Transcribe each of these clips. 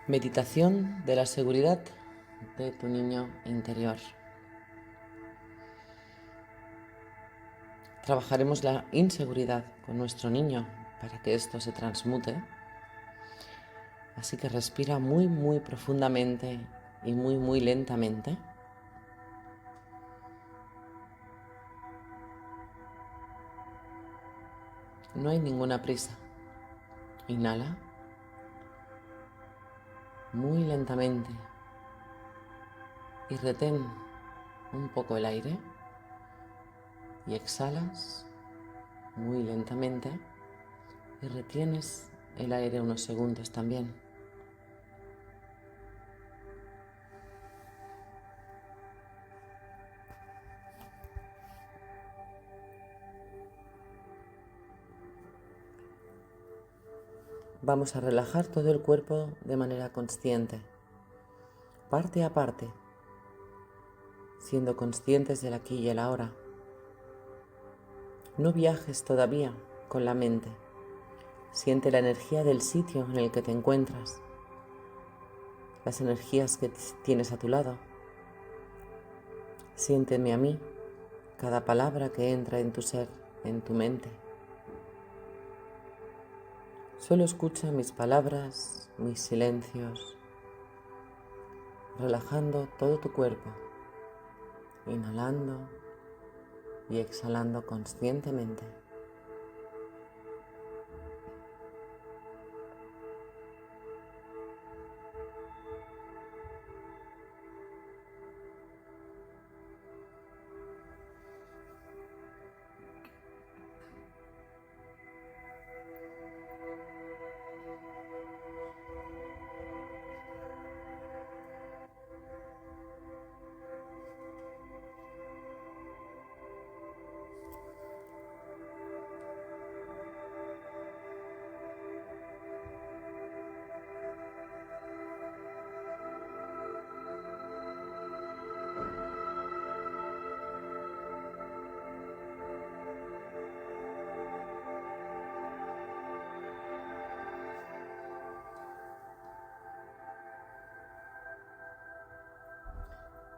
Meditación de la seguridad de tu niño interior. Trabajaremos la inseguridad con nuestro niño para que esto se transmute. Así que respira muy profundamente y muy lentamente. No hay ninguna prisa. Inhala muy lentamente y retén un poco el aire y exhalas muy lentamente y retienes el aire unos segundos también. Vamos a relajar todo el cuerpo de manera consciente, parte a parte, siendo conscientes del aquí y el ahora. No viajes todavía con la mente. Siente la energía del sitio en el que te encuentras, las energías que tienes a tu lado. Siénteme a mí, cada palabra que entra en tu ser, en tu mente. Solo escucha mis palabras, mis silencios, relajando todo tu cuerpo, inhalando y exhalando conscientemente.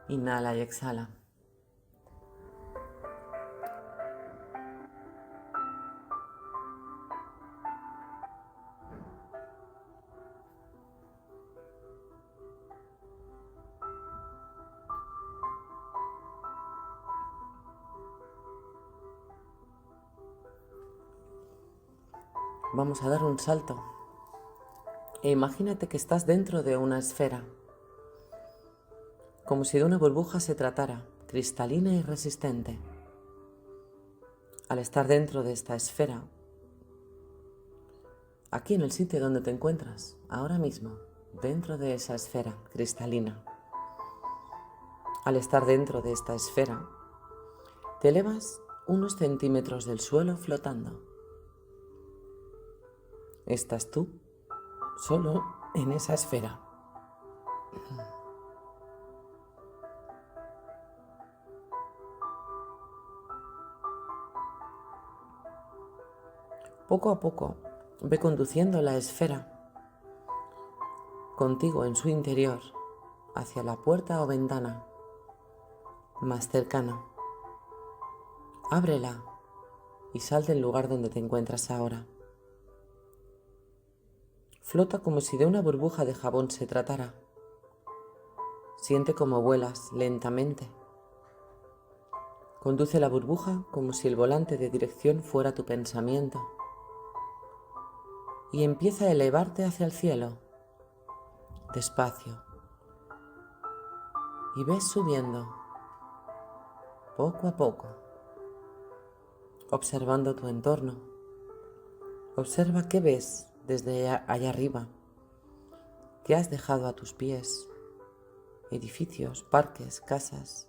Inhala y exhala. Vamos a dar un salto e imagínate que estás dentro de una esfera, como si de una burbuja se tratara, cristalina y resistente. Al estar dentro de esta esfera, aquí en el sitio donde te encuentras, ahora mismo, dentro de esa esfera cristalina, al estar dentro de esta esfera, te elevas unos centímetros del suelo flotando. Estás tú, solo en esa esfera. Poco a poco, ve conduciendo la esfera contigo en su interior hacia la puerta o ventana más cercana. Ábrela y sal del lugar donde te encuentras ahora. Flota como si de una burbuja de jabón se tratara. Siente cómo vuelas lentamente. Conduce la burbuja como si el volante de dirección fuera tu pensamiento. Y empieza a elevarte hacia el cielo, despacio. Y ves subiendo, poco a poco, observando tu entorno. Observa qué ves desde allá arriba, qué has dejado a tus pies, edificios, parques, casas,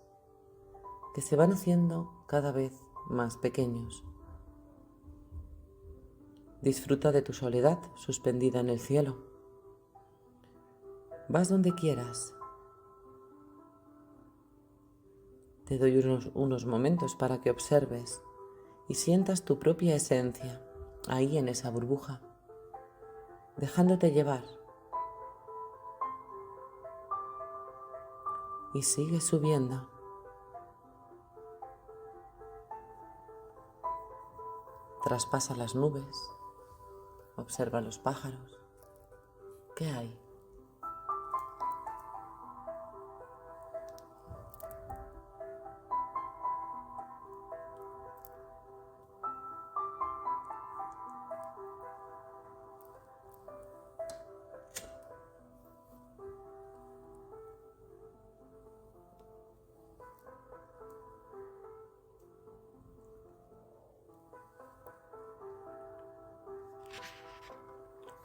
que se van haciendo cada vez más pequeños. Disfruta de tu soledad suspendida en el cielo. Vas donde quieras. Te doy unos momentos para que observes y sientas tu propia esencia ahí en esa burbuja, dejándote llevar. y sigue subiendo. Traspasa las nubes, observa los pájaros. ¿Qué hay?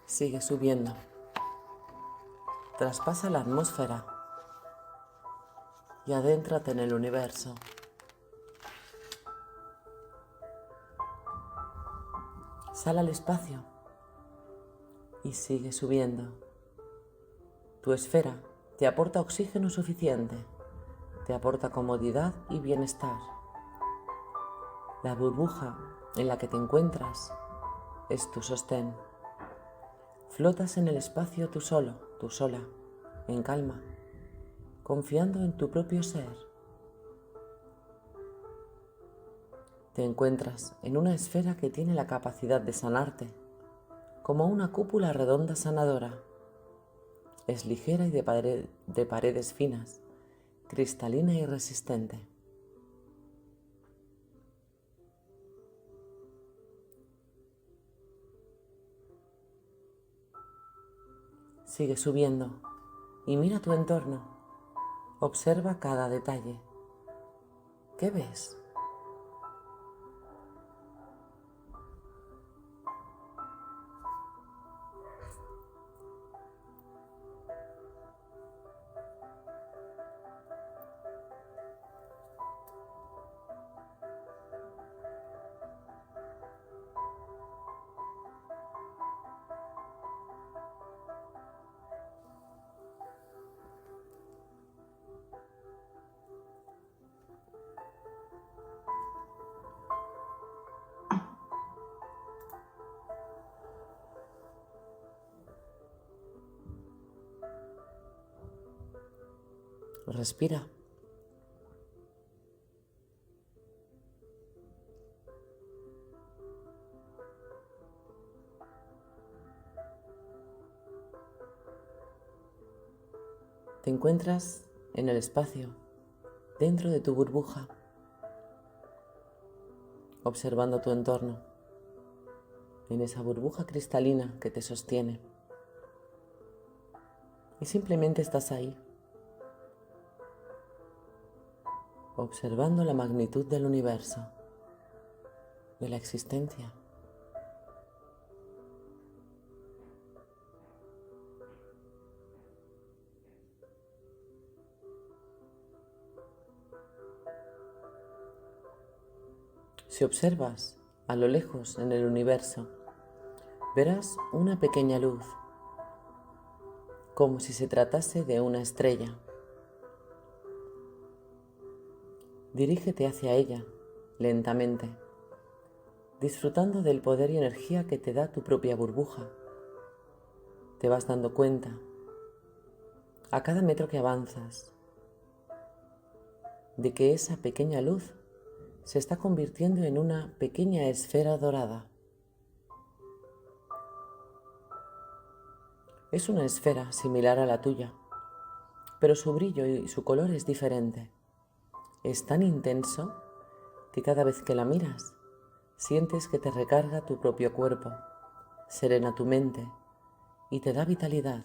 Sigue subiendo. Traspasa la atmósfera y adéntrate en el universo. Sal al espacio y sigue subiendo. Tu esfera te aporta oxígeno suficiente, te aporta comodidad y bienestar. La burbuja en la que te encuentras es tu sostén. Flotas en el espacio tú solo, tú sola, en calma, confiando en tu propio ser. Te encuentras en una esfera que tiene la capacidad de sanarte, como una cúpula redonda sanadora. Es ligera y de paredes finas, cristalina y resistente. Sigue subiendo y mira tu entorno. Observa cada detalle. ¿Qué ves? Respira. Te encuentras en el espacio, dentro de tu burbuja, observando tu entorno, en esa burbuja cristalina que te sostiene. Y simplemente estás ahí, observando la magnitud del universo, de la existencia. Si observas a lo lejos en el universo, verás una pequeña luz, como si se tratase de una estrella. Dirígete hacia ella, lentamente, disfrutando del poder y energía que te da tu propia burbuja. Te vas dando cuenta, a cada metro que avanzas, de que esa pequeña luz se está convirtiendo en una pequeña esfera dorada. Es una esfera similar a la tuya, pero su brillo y su color es diferente. Es tan intenso que cada vez que la miras, sientes que te recarga tu propio cuerpo, serena tu mente y te da vitalidad.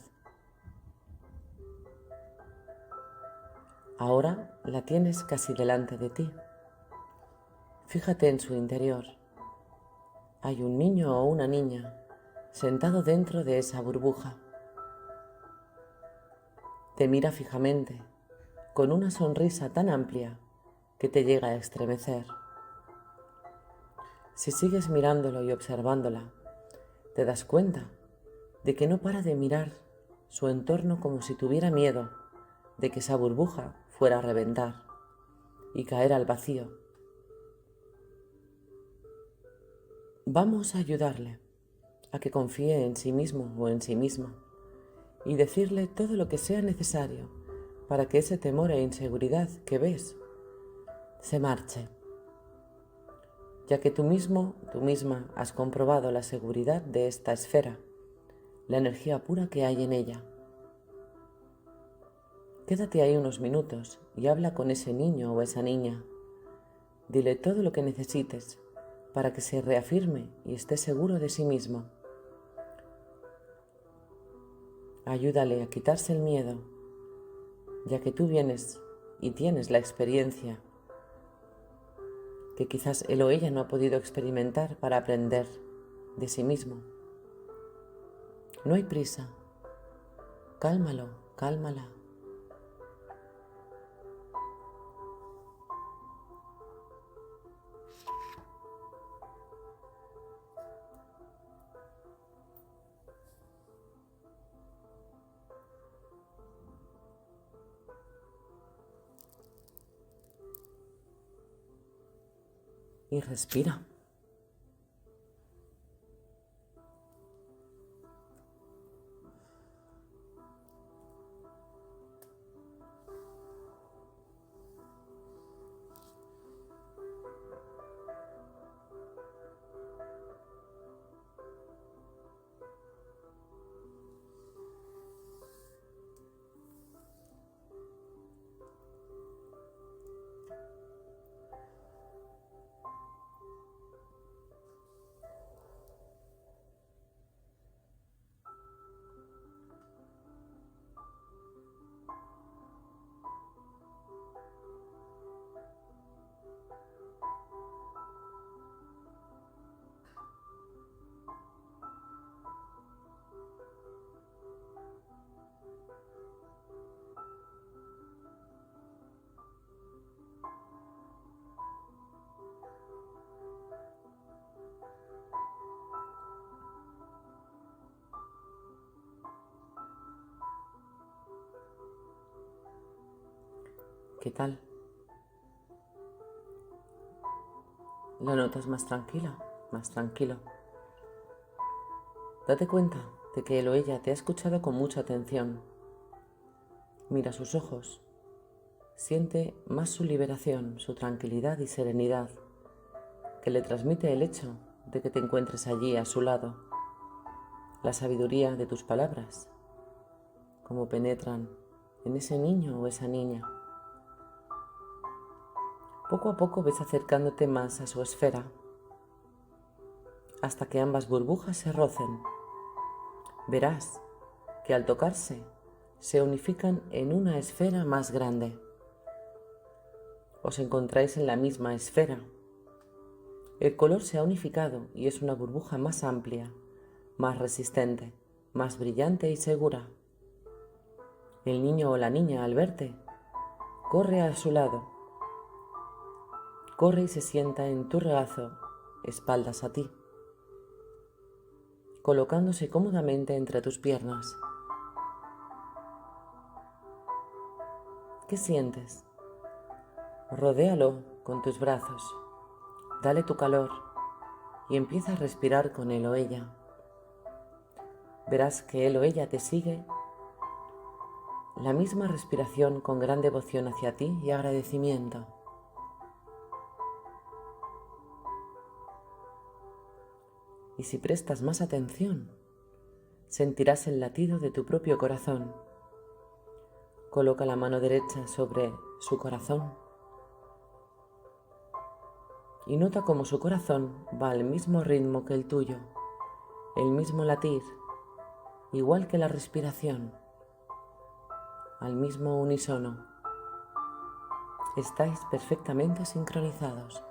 Ahora la tienes casi delante de ti. Fíjate en su interior. Hay un niño o una niña sentado dentro de esa burbuja. Te mira fijamente, con una sonrisa tan amplia que te llega a estremecer. Si sigues mirándolo y observándola, te das cuenta de que no para de mirar su entorno como si tuviera miedo de que esa burbuja fuera a reventar y caer al vacío. Vamos a ayudarle a que confíe en sí mismo o en sí misma y decirle todo lo que sea necesario para que ese temor e inseguridad que ves se marche, ya que tú misma has comprobado la seguridad de esta esfera, la energía pura que hay en ella. Quédate ahí unos minutos y habla con ese niño o esa niña. Dile todo lo que necesites para que se reafirme y esté seguro de sí mismo. Ayúdale a quitarse el miedo, ya que tú vienes y tienes la experiencia que quizás él o ella no ha podido experimentar para aprender de sí mismo. No hay prisa. Cálmalo, cálmala. Y respira. ¿Qué tal? ¿Lo notas más tranquila, más tranquilo? Date cuenta de que él o ella te ha escuchado con mucha atención. Mira sus ojos. Siente más su liberación, su tranquilidad y serenidad que le transmite el hecho de que te encuentres allí a su lado. La sabiduría de tus palabras, cómo penetran en ese niño o esa niña. Poco a poco ves acercándote más a su esfera, hasta que ambas burbujas se rocen. Verás que al tocarse se unifican en una esfera más grande. Os encontráis en la misma esfera. El color se ha unificado y es una burbuja más amplia, más resistente, más brillante y segura. El niño o la niña, al verte, corre a su lado. Corre y se sienta en tu regazo, espaldas a ti, colocándose cómodamente entre tus piernas. ¿Qué sientes? Rodéalo con tus brazos, dale tu calor y empieza a respirar con él o ella. Verás que él o ella te sigue la misma respiración con gran devoción hacia ti y agradecimiento. Y si prestas más atención, sentirás el latido de tu propio corazón. Coloca la mano derecha sobre su corazón y nota cómo su corazón va al mismo ritmo que el tuyo, el mismo latir, igual que la respiración, al mismo unísono. Estáis perfectamente sincronizados.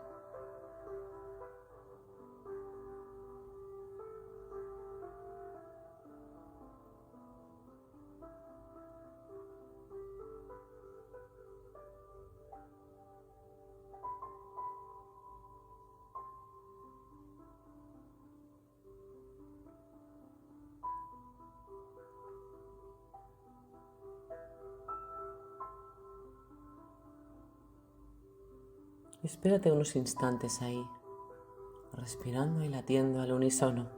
Espérate unos instantes ahí, respirando y latiendo al unísono.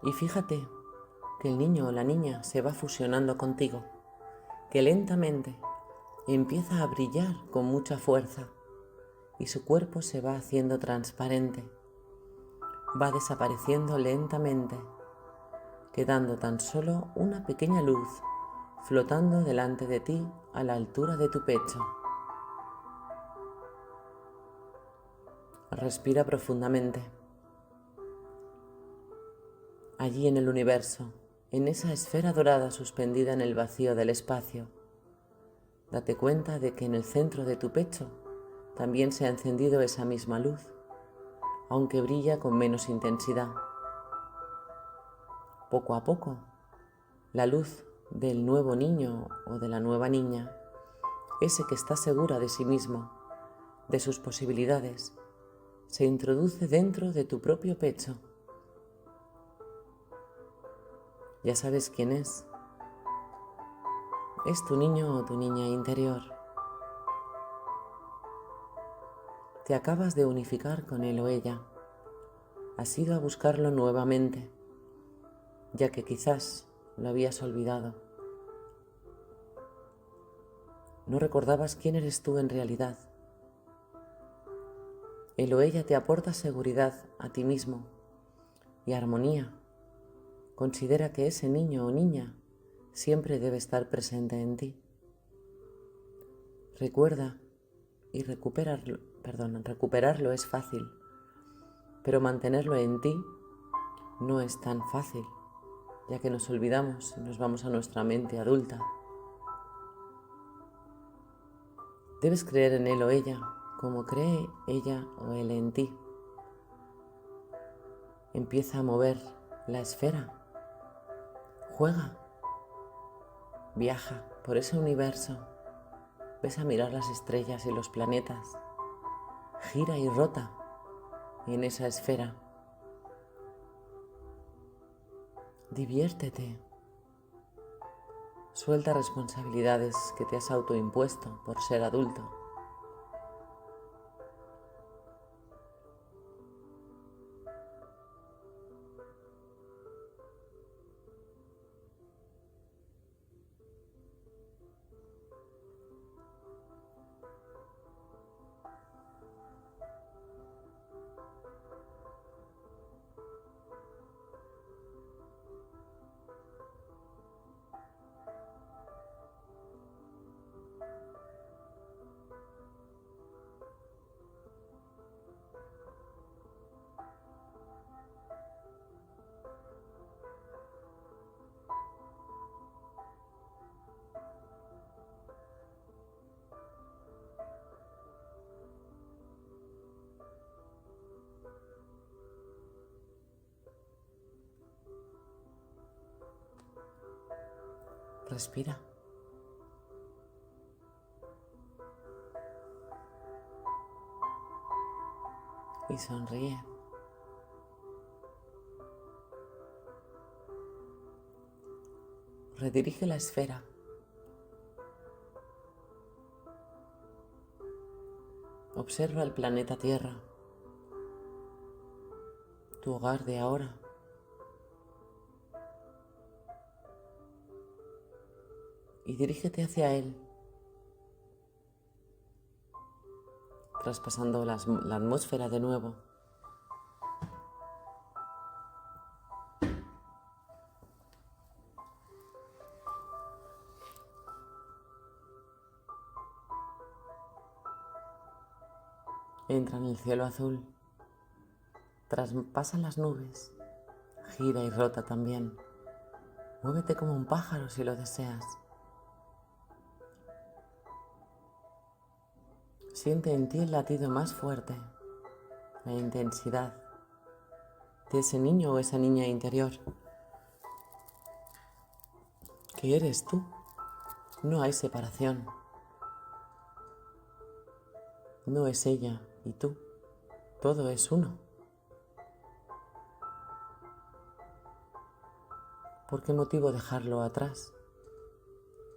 Y fíjate que el niño o la niña se va fusionando contigo, que lentamente empieza a brillar con mucha fuerza y su cuerpo se va haciendo transparente, va desapareciendo lentamente, quedando tan solo una pequeña luz flotando delante de ti a la altura de tu pecho. Respira profundamente. Allí en el universo, en esa esfera dorada suspendida en el vacío del espacio, date cuenta de que en el centro de tu pecho también se ha encendido esa misma luz, aunque brilla con menos intensidad. Poco a poco, la luz del nuevo niño o de la nueva niña, ese que está segura de sí mismo, de sus posibilidades, se introduce dentro de tu propio pecho. Ya sabes quién es. Es tu niño o tu niña interior. Te acabas de unificar con él o ella. Has ido a buscarlo nuevamente, ya que quizás lo habías olvidado. No recordabas quién eres tú en realidad. Él o ella te aporta seguridad a ti mismo y armonía. Considera que ese niño o niña siempre debe estar presente en ti. Recuerda y recuperarlo es fácil, pero mantenerlo en ti no es tan fácil, ya que nos olvidamos y nos vamos a nuestra mente adulta. Debes creer en él o ella, como cree ella o él en ti. Empieza a mover la esfera. Juega. Viaja por ese universo. Ves a mirar las estrellas y los planetas. Gira y rota en esa esfera. Diviértete. Suelta responsabilidades que te has autoimpuesto por ser adulto. Respira. Y sonríe. Redirige la esfera. Observa el planeta Tierra, tu hogar de ahora. Y dirígete hacia él, traspasando la atmósfera de nuevo. Entra en el cielo azul, traspasa las nubes, gira y rota también. Muévete como un pájaro si lo deseas. Siente en ti el latido más fuerte, la intensidad de ese niño o esa niña interior, que eres tú. No hay separación. No es ella y tú. Todo es uno. ¿Por qué motivo dejarlo atrás?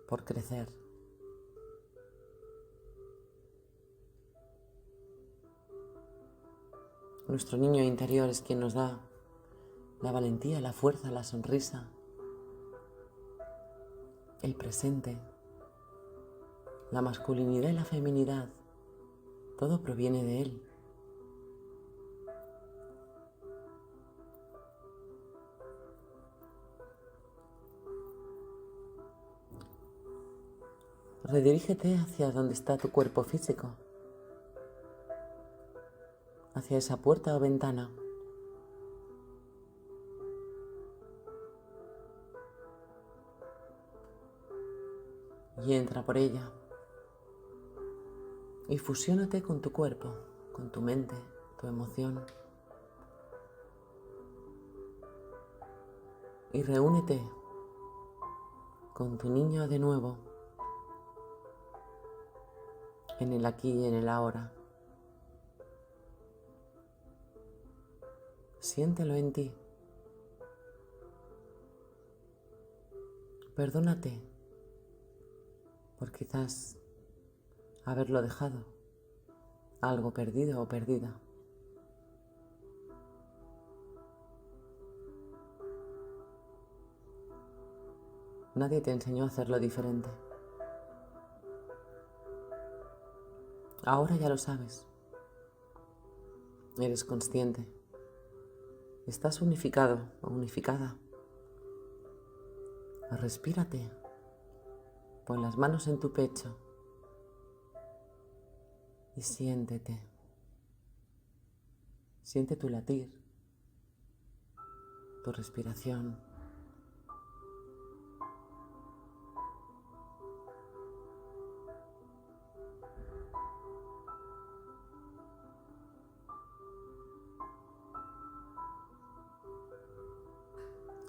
Por crecer. Nuestro niño interior es quien nos da la valentía, la fuerza, la sonrisa, el presente, la masculinidad y la feminidad, todo proviene de él. Redirígete hacia donde está tu cuerpo físico, hacia esa puerta o ventana. Y entra por ella. Y fusiónate con tu cuerpo, con tu mente, tu emoción. Y reúnete con tu niño de nuevo, en el aquí y en el ahora. Siéntelo en ti. Perdónate por quizás haberlo dejado, algo perdido o perdida. Nadie te enseñó a hacerlo diferente. Ahora ya lo sabes. Eres consciente. Estás unificado o unificada. Respírate. Pon las manos en tu pecho y siéntete. Siente tu latir, tu respiración.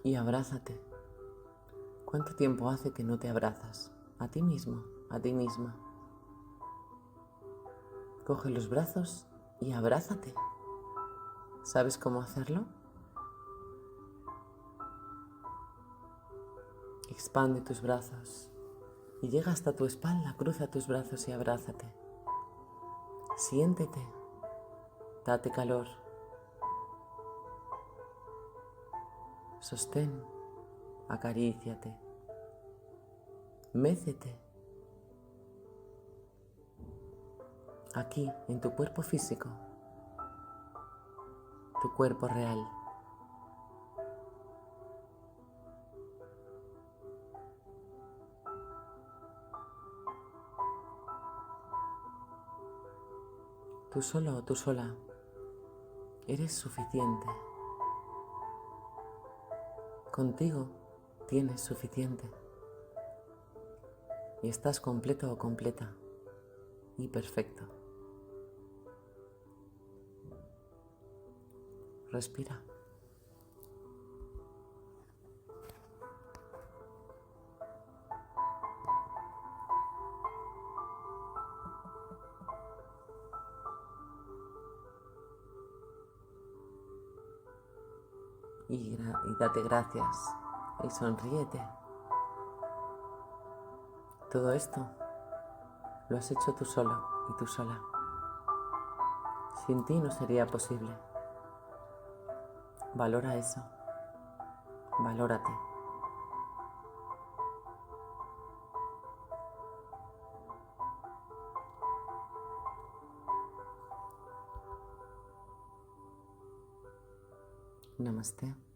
Y abrázate. ¿Cuánto tiempo hace que no te abrazas? A ti mismo, a ti misma. Coge los brazos y abrázate. ¿Sabes cómo hacerlo? Expande tus brazos y llega hasta tu espalda, cruza tus brazos y abrázate. Siéntete, date calor. Sostén, acaríciate, mécete. Aquí, en tu cuerpo físico, tu cuerpo real. Tú solo o tú sola eres suficiente. Contigo tienes suficiente. Y estás completo o completa y perfecto. Respira. Y date gracias y sonríete. Todo esto lo has hecho tú solo y tú sola. Sin ti no sería posible. Valora eso. Valórate. Namaste.